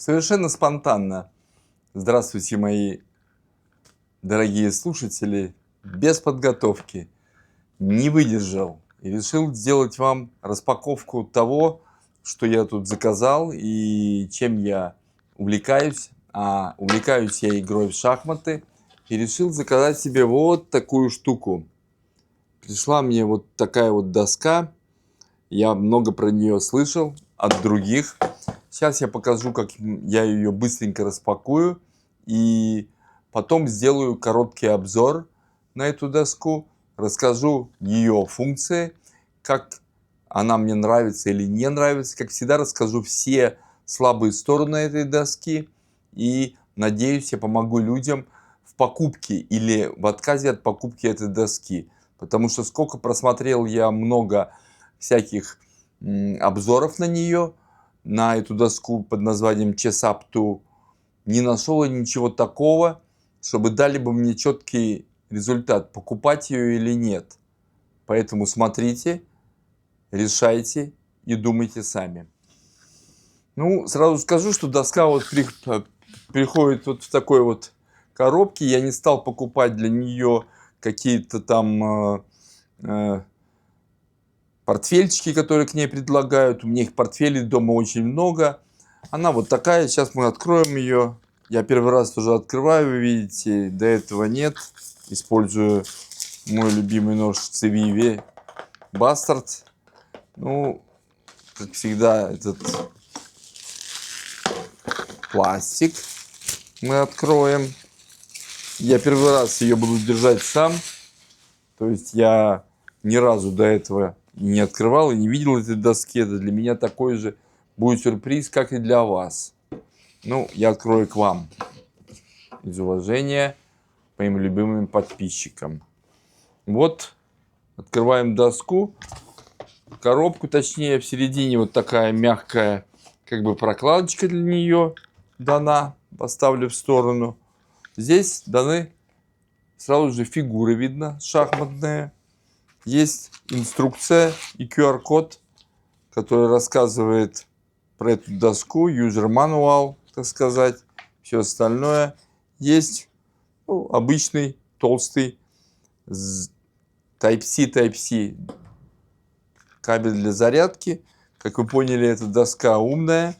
Совершенно спонтанно. Здравствуйте, мои дорогие слушатели. Без подготовки. Не выдержал и решил сделать вам распаковку того, что я тут заказал и чем я увлекаюсь. А увлекаюсь я игрой в шахматы. И решил заказать себе вот такую штуку. Пришла мне вот такая вот доска. Я много про нее слышал от других. Сейчас я покажу, как я ее быстренько распакую. И потом сделаю короткий обзор на эту доску. Расскажу ее функции, как она мне нравится или не нравится. Как всегда, расскажу все слабые стороны этой доски. И надеюсь, я помогу людям в покупке или в отказе от покупки этой доски. Потому что сколько просмотрел я много всяких обзоров на нее, на эту доску под названием Chess Up 2, не нашел я ничего такого, чтобы дали бы мне четкий результат, покупать ее или нет. Поэтому смотрите, решайте и думайте сами. Ну, сразу скажу, что доска вот приходит вот в такой вот коробке. Я не стал покупать для нее какие-то там портфельчики, которые к ней предлагают. У меня их портфелей дома очень много. Она вот такая. Сейчас мы откроем ее. Я первый раз тоже открываю, вы видите. До этого нет. Использую мой любимый нож Civivi Bastard. Ну, как всегда, этот пластик мы откроем. Я первый раз ее буду держать сам. То есть я ни разу до этого не открывал и не видел этой доски. Это для меня такой же будет сюрприз, как и для вас. Ну, я открою к вам из уважения к моим любимым подписчикам. Вот, открываем доску. Коробку, точнее, в середине вот такая мягкая, как бы прокладочка для нее дана. Поставлю в сторону. Здесь даны сразу же фигуры, видно, шахматные. Есть инструкция и QR-код, который рассказывает про эту доску, user manual, так сказать, все остальное. Есть обычный толстый Type-C кабель для зарядки. Как вы поняли, эта доска умная.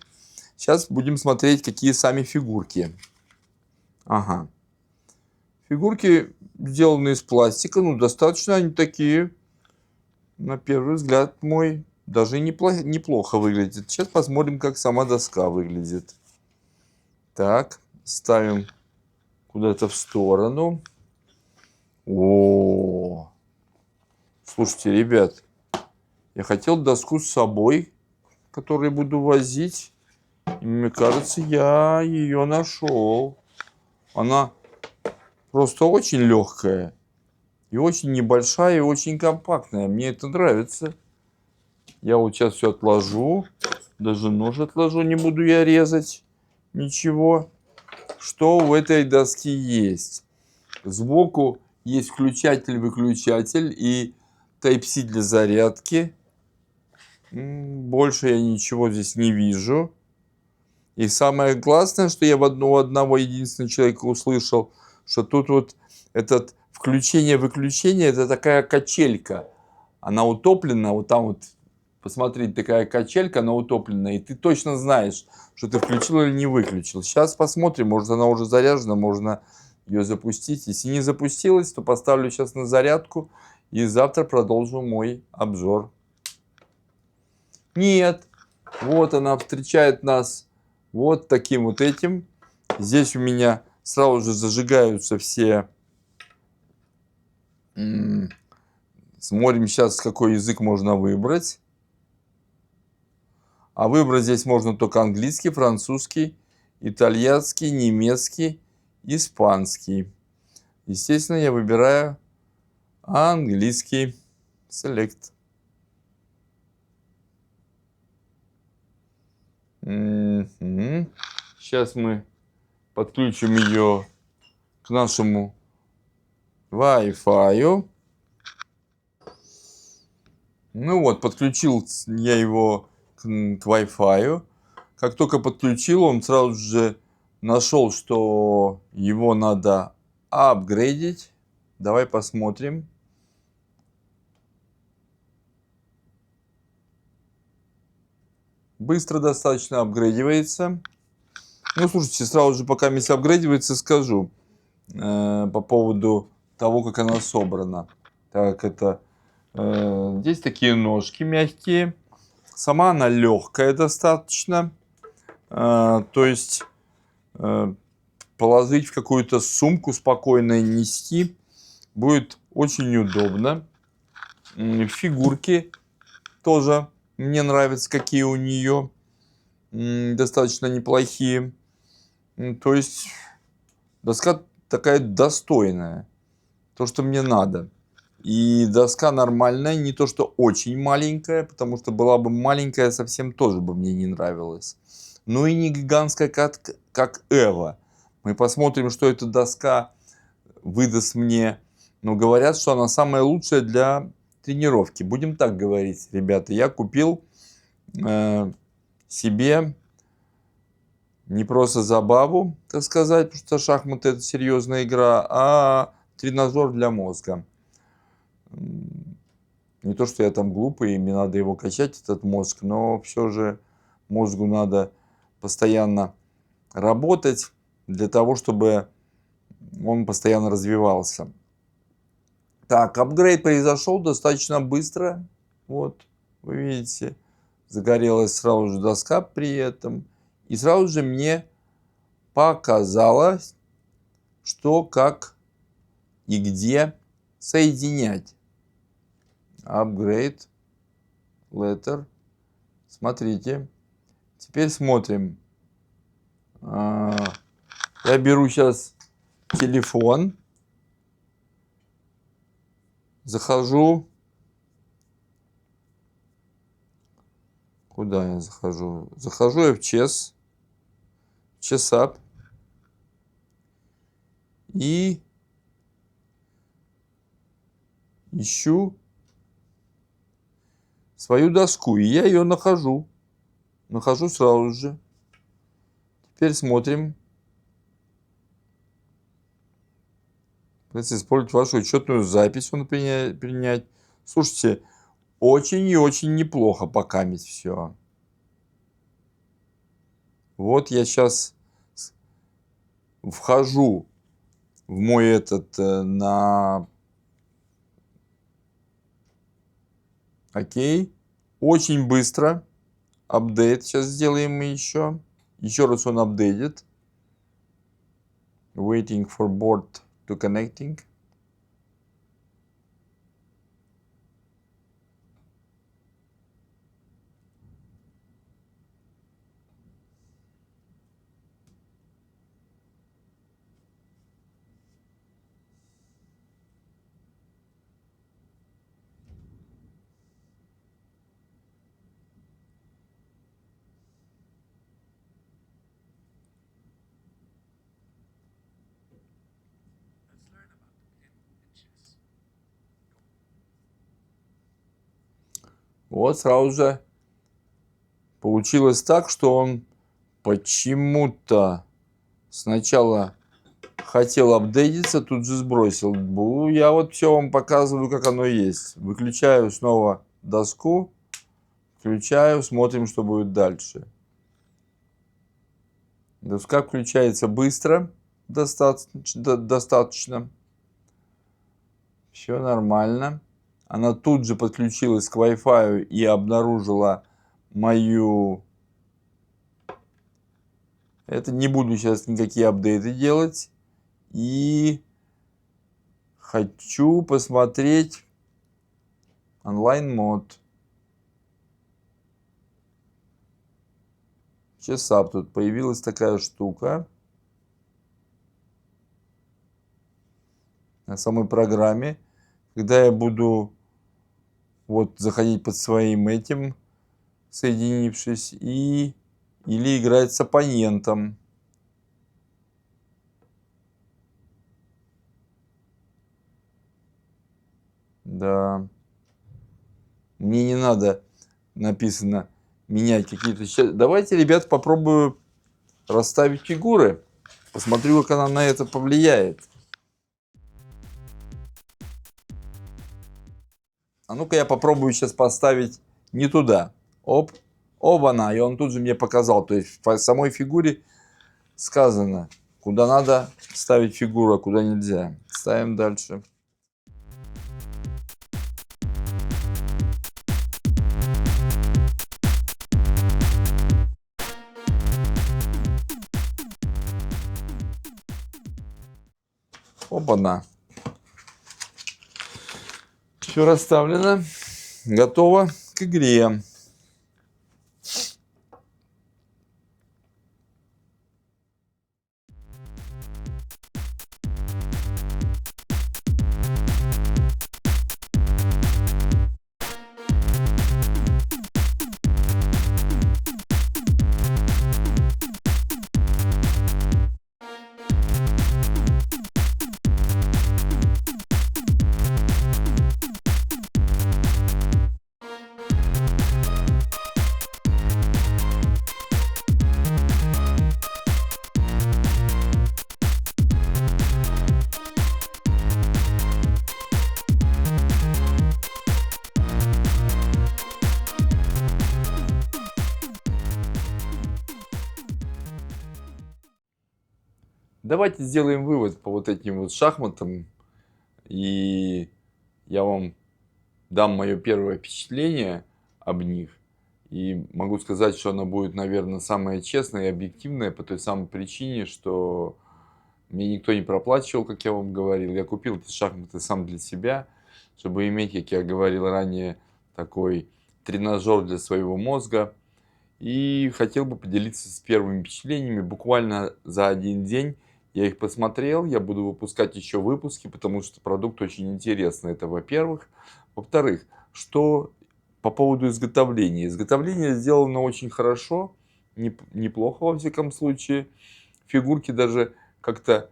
Сейчас будем смотреть, какие сами фигурки. Ага. Фигурки сделаны из пластика, ну, достаточно они такие, на первый взгляд мой, даже неплохо выглядит. Сейчас посмотрим, как сама доска выглядит. Так, ставим куда-то в сторону. О, слушайте, ребят, я хотел доску с собой, которую буду возить. И мне кажется, я ее нашел. Она просто очень легкая. И очень небольшая, и очень компактная. Мне это нравится. Я вот сейчас все отложу. Даже нож отложу, не буду я резать. Ничего. Что в этой доске есть? Сбоку есть включатель-выключатель и Type-C для зарядки. Больше я ничего здесь не вижу. И самое классное, что я у одного единственного человека услышал, что тут вот этот включение-выключение, это такая качелька. Она утоплена, вот там вот, посмотрите, такая качелька, она утоплена, и ты точно знаешь, что ты включил или не выключил. Сейчас посмотрим, может она уже заряжена, можно ее запустить. Если не запустилась, то поставлю сейчас на зарядку и завтра продолжу мой обзор. Нет, вот она встречает нас вот таким вот этим. Здесь у меня сразу же зажигаются все. Смотрим сейчас, какой язык можно выбрать. А выбрать здесь можно только английский, французский, итальянский, немецкий, испанский. Естественно, я выбираю английский. Select. Сейчас мы подключим ее к нашему Wi-Fi. Ну вот, подключил я его к Wi-Fi. как только подключил, он сразу же нашел, что его надо апгрейдить. Давай посмотрим. Быстро достаточно апгрейдивается. Ну, слушайте, сразу же, пока мисс апгрейдивается, скажу по поводу того, как она собрана. Так, это здесь такие ножки мягкие. Сама она легкая достаточно. То есть положить в какую-то сумку спокойно и нести будет очень удобно. Фигурки тоже мне нравятся, какие у нее. Достаточно неплохие. То есть доска такая достойная. То, что мне надо. И доска нормальная, не то, что очень маленькая, потому что была бы маленькая, совсем тоже бы мне не нравилась. Ну и не гигантская, как Эва. Мы посмотрим, что эта доска выдаст мне. Но говорят, что она самая лучшая для тренировки. Будем так говорить, ребята. Я купил себе не просто забаву, так сказать, потому что шахматы это серьезная игра, а тренажер для мозга. Не то, что я там глупый, и мне надо его качать, этот мозг, но все же мозгу надо постоянно работать для того, чтобы он постоянно развивался. Так, апгрейд произошел достаточно быстро. Вот, вы видите, загорелась сразу же доска при этом. И сразу же мне показалось, что, как и где соединять. Upgrade letter. Смотрите. Теперь смотрим. Я беру сейчас телефон. Захожу. Куда я захожу? Захожу я в Chess. ChessUp. И ищу свою доску. И я ее нахожу. Нахожу сразу же. Теперь смотрим. Использовать вашу учетную запись, принять. Слушайте, очень и очень неплохо покамить все. Вот я сейчас вхожу в мой этот на окей. Очень быстро. Апдейт сейчас сделаем мы еще. Еще раз он апдейтит. Waiting for board to connecting. Вот сразу же получилось так, что он почему-то сначала хотел апдейтиться, тут же сбросил. Я вот все вам показываю, как оно есть. Выключаю снова доску, включаю, смотрим, что будет дальше. Доска включается быстро, достаточно. Все нормально. Она тут же подключилась к Wi-Fi и обнаружила мою... Это не буду сейчас никакие апдейты делать. И хочу посмотреть онлайн-мод. ChessUp тут появилась такая штука. На самой программе. Когда я буду вот заходить под своим этим, соединившись, или играть с оппонентом. Да. Мне не надо, написано, менять какие-то... Давайте, ребят, попробую расставить фигуры. Посмотрю, как она на это повлияет. А ну-ка я попробую сейчас поставить не туда. Оп, оба-на. И он тут же мне показал. То есть в самой фигуре сказано, куда надо ставить фигуру, а куда нельзя. Ставим дальше. Оба-на. Все расставлено. Готово к игре. Давайте сделаем вывод по вот этим вот шахматам. И я вам дам мое первое впечатление об них. И могу сказать, что оно будет, наверное, самое честное и объективное по той самой причине, что мне никто не проплачивал, как я вам говорил. Я купил эти шахматы сам для себя, чтобы иметь, как я говорил ранее, такой тренажер для своего мозга. И хотел бы поделиться с первыми впечатлениями. Буквально за один день я их посмотрел. Я буду выпускать еще выпуски, потому что продукт очень интересный. Это во-первых. Во-вторых, что по поводу изготовления. Изготовление сделано очень хорошо, неплохо во всяком случае. Фигурки даже как-то,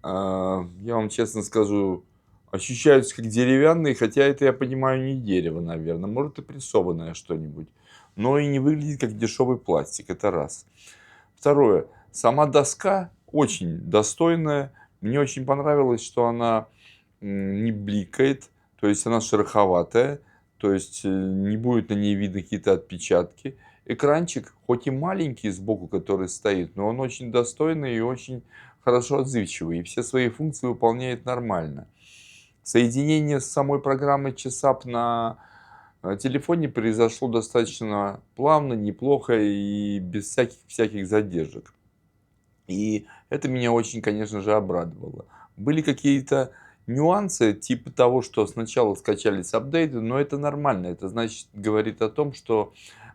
я вам честно скажу, ощущаются как деревянные, хотя это, я понимаю, не дерево, наверное. Может и прессованное что-нибудь. Но и не выглядит как дешевый пластик, это раз. Второе, сама доска очень достойная. Мне очень понравилось, что она не бликает, то есть она шероховатая, то есть не будет на ней видно какие-то отпечатки. Экранчик, хоть и маленький сбоку, который стоит, но он очень достойный и очень хорошо отзывчивый, и все свои функции выполняет нормально. Соединение с самой программой Chessap на телефоне произошло достаточно плавно, неплохо и без всяких задержек. И это меня очень, конечно же, обрадовало. Были какие-то нюансы, типа того, что сначала скачались апдейты, но это нормально. Это значит, говорит о том, что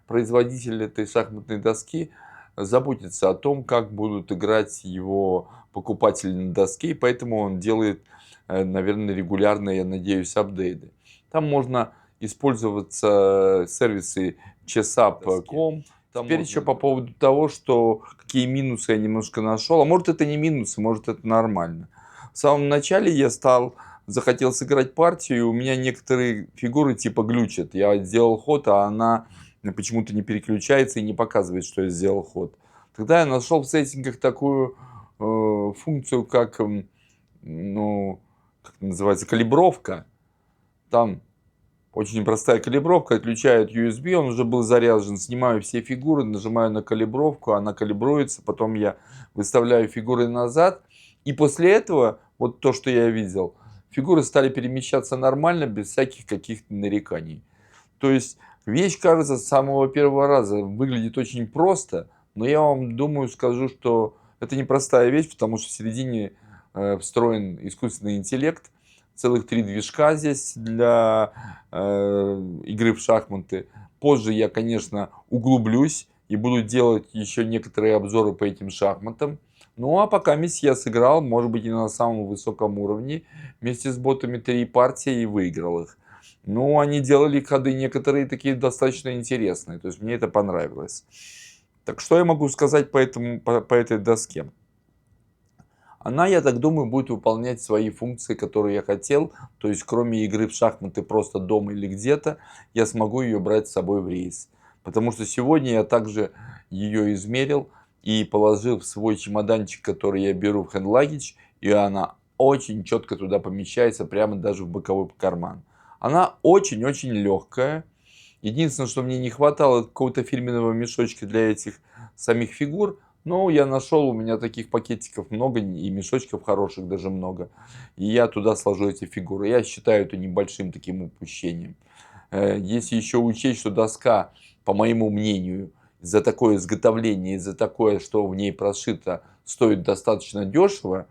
производитель этой шахматной доски заботится о том, как будут играть его покупатели на доске, и поэтому он делает, наверное, регулярно, я надеюсь, апдейты. Там можно использоваться сервисы chessup.com. Теперь еще по поводу того, что какие минусы я немножко нашел. А может это не минусы, может это нормально. В самом начале я захотел сыграть партию, и у меня некоторые фигуры типа глючат. Я сделал ход, а она почему-то не переключается и не показывает, что я сделал ход. Тогда я нашел в сеттингах такую функцию, как, ну, как называется, калибровка. Там очень простая калибровка, отключает USB, он уже был заряжен, снимаю все фигуры, нажимаю на калибровку, она калибруется, потом я выставляю фигуры назад, и после этого, вот то, что я видел, фигуры стали перемещаться нормально, без всяких каких-то нареканий. То есть вещь, кажется, с самого первого раза выглядит очень просто, но я вам думаю, скажу, что это непростая вещь, потому что в середине встроен искусственный интеллект, целых 3 движка здесь для игры в шахматы. Позже я, конечно, углублюсь и буду делать еще некоторые обзоры по этим шахматам. Ну а пока я сыграл, может быть, и на самом высоком уровне, вместе с ботами 3 партии и выиграл их. Ну, они делали ходы некоторые такие достаточно интересные, то есть мне это понравилось. Так что я могу сказать по этой доске? Она, я так думаю, будет выполнять свои функции, которые я хотел. То есть, кроме игры в шахматы просто дома или где-то, я смогу ее брать с собой в рейс. Потому что сегодня я также ее измерил и положил в свой чемоданчик, который я беру в Hand Luggage, и она очень четко туда помещается, прямо даже в боковой карман. Она очень-очень легкая. Единственное, что мне не хватало какого-то фирменного мешочка для этих самих фигур, но я нашел, у меня таких пакетиков много, и мешочков хороших даже много. И я туда сложу эти фигуры. Я считаю это небольшим таким упущением. Если еще учесть, что доска, по моему мнению, за такое изготовление, за такое, что в ней прошито, стоит достаточно дешево,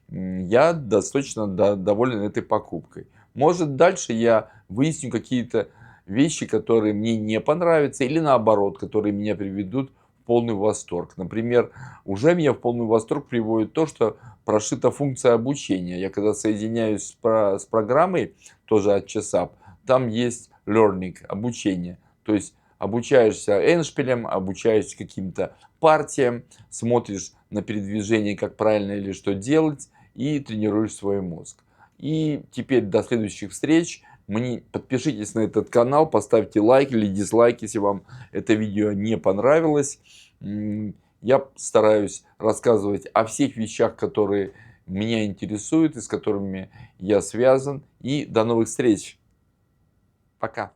я достаточно доволен этой покупкой. Может, дальше я выясню какие-то вещи, которые мне не понравятся, или наоборот, которые меня приведут в полный восторг. Например, уже меня в полный восторг приводит то, что прошита функция обучения. Я когда соединяюсь с программой, тоже от Chessap, там есть learning, обучение. То есть обучаешься эндшпилем, обучаешься каким-то партиям, смотришь на передвижение, как правильно или что делать, и тренируешь свой мозг. И теперь до следующих встреч. Подпишитесь на этот канал, поставьте лайк или дизлайк, если вам это видео не понравилось. Я стараюсь рассказывать о всех вещах, которые меня интересуют и с которыми я связан. И до новых встреч. Пока.